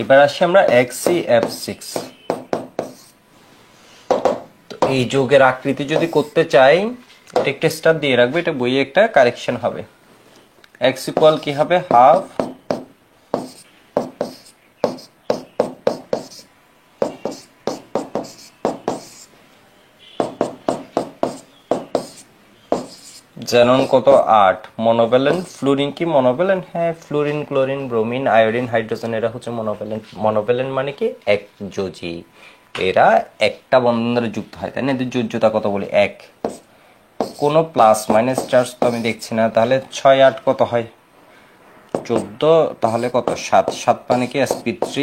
এবার আসি আমরা XCF6। তো এই যৌগের আকৃতি যদি করতে চাই, এটা একটা স্টার দিয়ে রাখবো, এটা বইয়ে একটা কারেকশন হবে। x ইকুয়াল কি হবে, হাফ জ্যানন কত 8, মনোভ্যালেন্ট। ফ্লুরিন কি মনোভ্যালেন্ট? হ্যাঁ, fluorine, chlorine, bromine, iodine, hydrogen এরা হচ্ছে মনোভ্যালেন্ট। মনোভ্যালেন্ট মানে কি একযোজী, এরা একটা বন্ধন দ্বারা যুক্ত হয়, তাই না? এদের যোজ্যতা কত বলি, 1। কোনো প্লাস মাইনাস চার্জ তো আমি দেখছি না, তাহলে 6 8 কত হয়, 14। তাহলে কত, 7 7 মানে কি sp3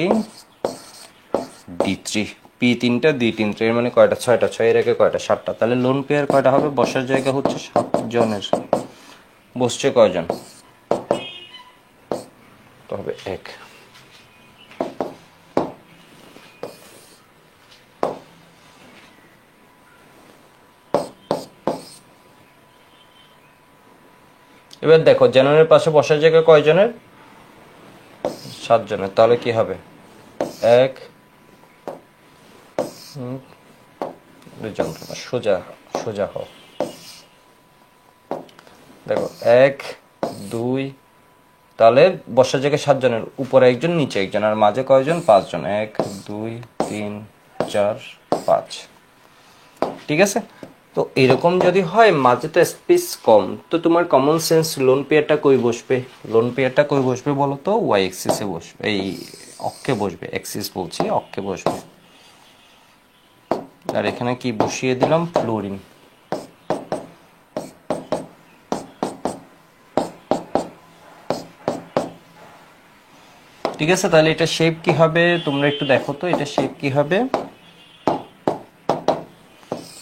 d3, p3 d3, এর মানে কয়টা, 6টা। 6 এর আগে কয়টা, 7টা। তাহলে লোন পেয়ার কয়টা হবে, বসার জায়গা হচ্ছে 7 জনের, বসছে কয়জন, তো হবে 1। এবার দেখো জেনারের পাশে বসার জায়গা কয়জনের, 7 জনের। তাহলে কি হবে, 1 যন্ত্রণা, সোজা সোজা হোক। দেখো 1 2, তাহলে বসার জায়গায় 7 জনের, উপরে একজন নিচে একজন, আর মাঝে কয়জন, 5 জন। 1 2 3 4 5, ঠিক আছে। তো এরকম যদি হয়, মাঝে তো স্পেস কম, তো তোমার কমন সেন্স লোন পেয়ারটা কই বসবে, লোন পেয়ারটা কই বসবে বলো তো, ওয়াই এক্সিসে বসবে, এই অক্ষে বসবে, এক্সিস বলছি, অক্ষে বসবে। আর এখানে কি বসিয়ে দিলাম, ফ্লোরিন। ঠিক আছে, তাহলে এটা শেপ কি হবে তোমরা একটু দেখো তো, এটা শেপ কি হবে,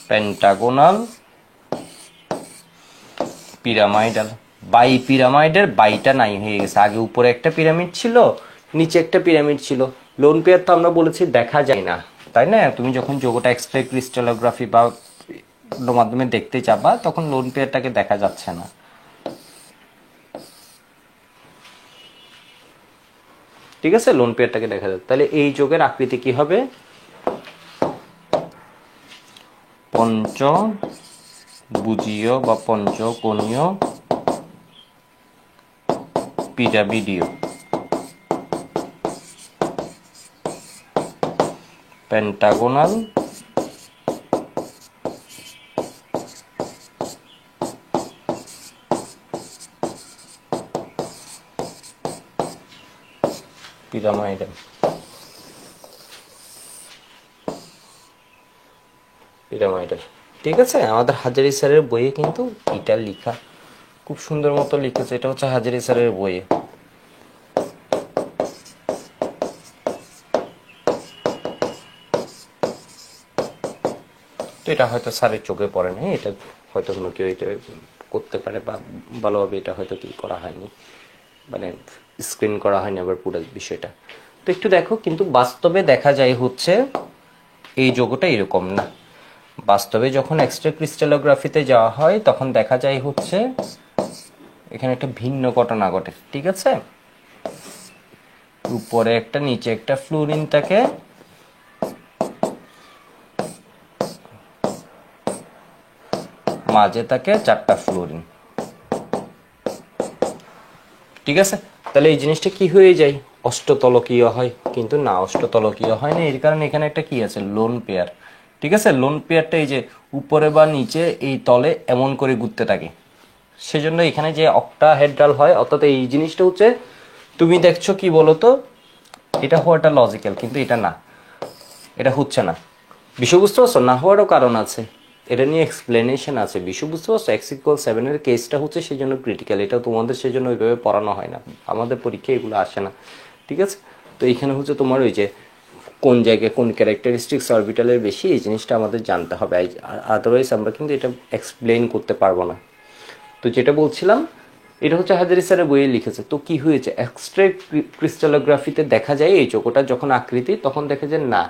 পেন্টাগোনাল পিরামিডাল। বাই পিরামিডের বাইটা নাই হয়ে গেছে, আগে উপরে একটা পিরামিড ছিল, নিচে একটা পিরামিড ছিল। লোন পেয়ার তো আমরা বলেছি দেখা যায় না, তাই না? তুমি যখন যৌগটা এক্স রে ক্রিস্টালোগ্রাফি বা মাধ্যমে দেখতে যাবা, তখন লোন পেয়ারটাকে দেখা যাচ্ছে না। ঠিক আছে, লোন পেয়ারটাকে দেখা যাচ্ছে। তাহলে এই যৌগের আকৃতি কি হবে, পঞ্চভুজীয় বা পঞ্চকোণীয় পিরামিডীয়, পেন্টাগোনাল পিরামিডাল, পিরামিডাল। ঠিক আছে, আমাদের হাজারি স্যারের বইয়ে কিন্তু এটা লেখা খুব সুন্দর মতো লিখেছে, এটা হচ্ছে হাজারি স্যারের বইয়ে। তো এটা হয়তো স্যারের চোখে পড়ে না, এটা হয়তো কোনো কেউ এটা করতে পারে, বা ভালোভাবে এটা হয়তো কি করা হয়নি, মানে স্ক্রিন করা হয়নি আবার পুরো বিষয়টা। তো একটু দেখো, কিন্তু বাস্তবে দেখা যায় হচ্ছে এই যৌগটা এরকম না। বাস্তবে যখন এক্সরে ক্রিস্টালোগ্রাফিতে যাওয়া হয়, তখন দেখা যায় হচ্ছে এখানে একটা ভিন্ন ঘটনা ঘটে। ঠিক আছে, উপরে একটা নিচে একটা ফ্লুরিন থাকে, মাঝে থাকে 4টা ফ্লুরিন। ঠিক আছে, তাহলে এই জিনিসটা কি হয়ে যায়, অষ্টতলকীয় হয়। কিন্তু না, অষ্টতলকীয় হয় না, এর কারণে এখানে একটা কি আছে, লোন পেয়ার। ঠিক আছে, লোন পেয়ারটা এই যে উপরে বা নিচে এই তলে এমন করে ঘুরতে থাকে, সেজন্য এখানে যে অক্টাহেড্রাল হয়, অর্থাৎ এই জিনিসটা হচ্ছে, তুমি দেখছো কি বলতো, এটা হওয়াটা লজিক্যাল, কিন্তু এটা না, এটা হচ্ছে না। বিষয় বুঝতে পারছো, না হওয়ারও কারণ আছে, এটা নিয়ে এক্সপ্লেনেশন আছে, বিষয় বুঝতে পারছো। x=7 এর কেসটা হচ্ছে সেই জন্য ক্রিটিক্যাল, এটা তোমাদের সেই জন্য ওইভাবে পড়ানো হয় না, আমাদের পরীক্ষায় এগুলো আসে না। ঠিক আছে, তো এইখানে হচ্ছে তোমার ওই যে কোন জায়গায় কোন ক্যারেক্টারিস্টিক্স অরবিটালের বেশি, এই জিনিসটা আমাদের জানতে হবে, আদারওয়াইজ আমরা কিন্তু এটা এক্সপ্লেন করতে পারবো না। তো যেটা বলছিলাম, এটা হচ্ছে হাজারি স্যারের বইয়ে লিখেছে। তো কি হয়েছে, এক্সরে ক্রিস্টালোগ্রাফিতে দেখা যায় এই চৌকোটা যখন আকৃতি, তখন দেখা যায় না,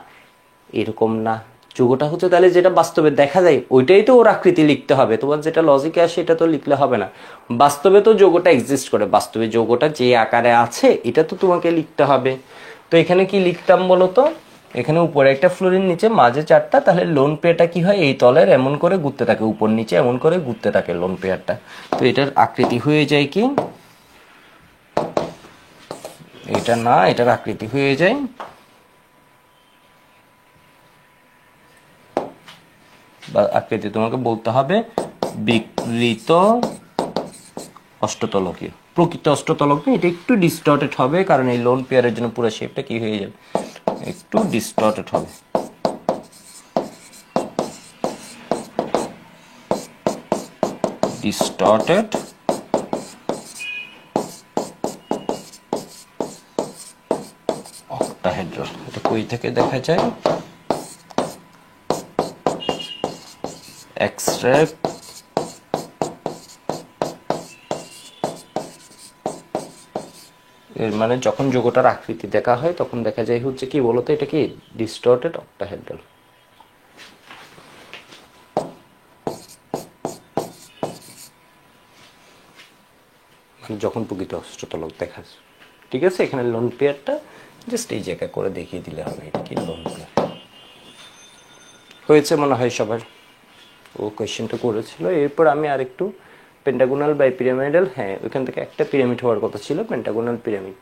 এরকম না। যৌগটা হচ্ছে, তাহলে যেটা বাস্তবে দেখা যায় ওইটাই তো ওর আকৃতি লিখতে হবে, তোমার যেটা লজিকে আসে এটা তো লিখলে হবে না। বাস্তবে তো যৌগটা এক্সিস্ট করে, বাস্তবে যৌগটা যে আকারে আছে এটা তো তোমাকে লিখতে হবে। তো এখানে কি লিখতাম বলতো, এখানে উপরে একটা ফ্লোরিন, নিচে মাঝে 4টা, তাহলে লোন পেয়ারটা কি হয় এই তলের এমন করে ঘুরতে থাকে, উপর নিচে এমন করে ঘুরতে থাকে লোন পেয়ারটা। তো এটার আকৃতি হয়ে যায় কি, এটা না, এটার আকৃতি হয়ে যায় বা আকৃতি তোমাকে বলতে হবে বিকৃত অষ্টতলকীয়। প্রকৃত অষ্টতলকীয় এটা একটু ডিস্টর্টেড হবে, কারণ এই লোন পেয়ারের জন্য পুরো শেপটা কি হয়ে যাবে, একটু ডিস্টর্টেড হবে। Distorted octahedral. এটা কই থেকে দেখা যায়, এক্স-রে এর মানে যখন যৌগটার আকৃতি দেখা হয় তখন দেখা যায় হচ্ছে কি বলতো, এটা কি ডিস্টর্টেড অক্টাহেড্রাল। যখন প্রকৃত অষ্টতলক দেখা যায়। ঠিক আছে, এখানে লোন পেয়ারটা জাস্ট এই জায়গা করে দেখিয়ে দিলে হবে এটা কি লোন পেয়ার। হয়েছে মনে হয় সবার, ও কোয়েশ্চেনটা করেছিল। এরপর আমি আরেকটু পেন্টাগোনাল বাই পিরামিডাল, হ্যাঁ ওইখান থেকে একটা পিরামিড হওয়ার কথা ছিল, পেন্টাগোনাল পিরামিড।